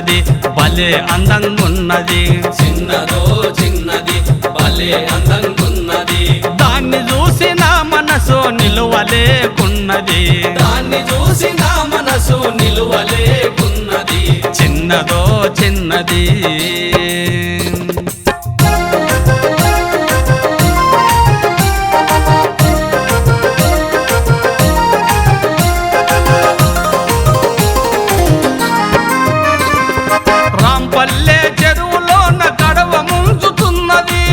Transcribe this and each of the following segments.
చిన్నది భలే అందంగున్నది చిన్నదో చిన్నది భలే అందంగున్నది దాన్ని చూసి నా మనసు నిలువలేకున్నది దాన్ని చూసి నా మనసు నిలువలేకున్నది చిన్నదో చిన్నది రాంపల్లె చెరువులోన కడవ ముంచుతున్నది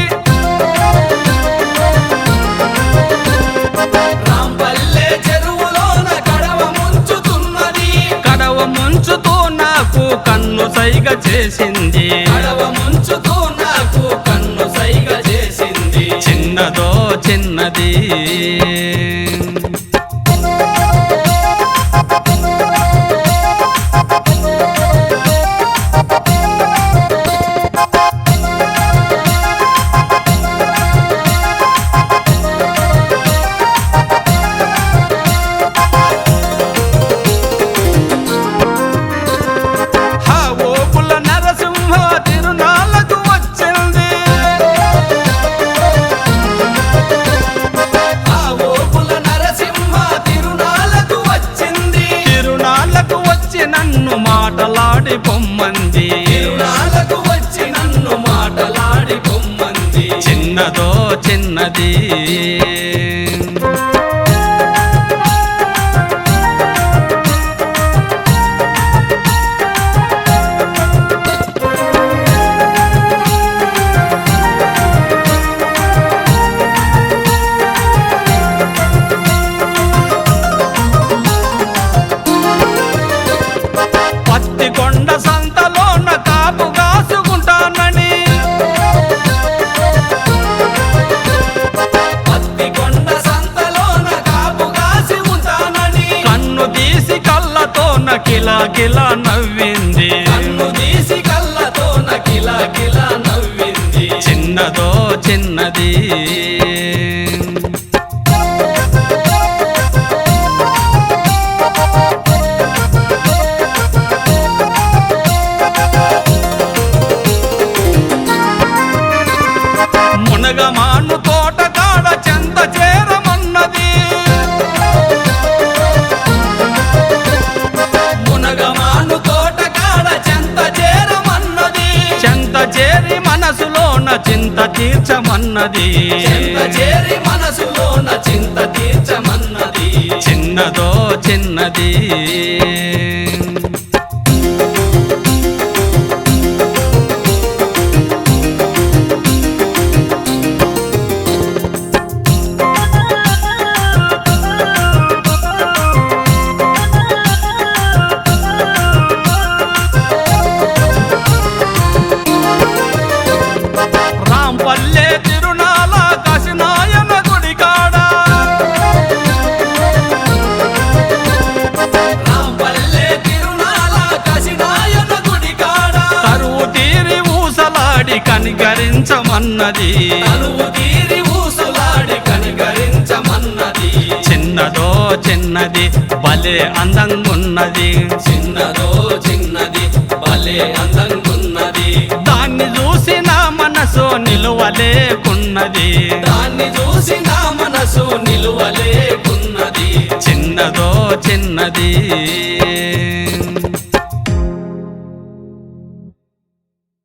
రాంపల్లె చెరువులోన కడవ ముంచుతున్నది కడవ ముంచుతూ నాకు కన్ను సైగ చేసింది కడవ ముంచుతూ నాకు కన్ను సైగ చేసింది చిన్నదో చిన్నది నన్ను మాటలాడి పొమ్మంది తిరునాళ్ళకు వచ్చి నన్ను మాటలాడి పొమ్మంది చిన్నదో చిన్నది కొండ సంతలోన కాపు కాసుకుంటానని పత్తికొండ సంతలోన కాపు కాసి ఉంటానని కన్ను తీసి కళ్ళతోన కిలా కిలా నవ్వింది కన్ను తీసి కళ్ళతోన కిలా కిలా నవ్వింది చిన్నదో చిన్నది మునగమాను తోట కాడ చెంత చేరమన్నది మునగమాను తోట కాడ చెంత చేరమన్నది చెంత చేరి మనసులోన చింత తీర్చమన్నది చెంత చేరి మనసులోన చింత తీర్చమన్నది చిన్నదో చిన్నది రాంపల్లె తిరునాళ కాశీనాయన గుడి కాడ రాంపల్లె తిరునాళ కాశీనాయన గుడి కాడ కరువు తీరి ఊసలాడి కనికరించమన్నది కరువు తీరి ఊసులాడి కనికరించమన్నది చిన్నదో చిన్నది భలే అందంగున్నది చిన్నదో చిన్నది భలే అందంగున్నది దాన్ని చూసి నా మనసు నిలువలేకున్నది దాన్ని చూసి నా మనసు నిలువలేకున్నది చిన్నదో చిన్నది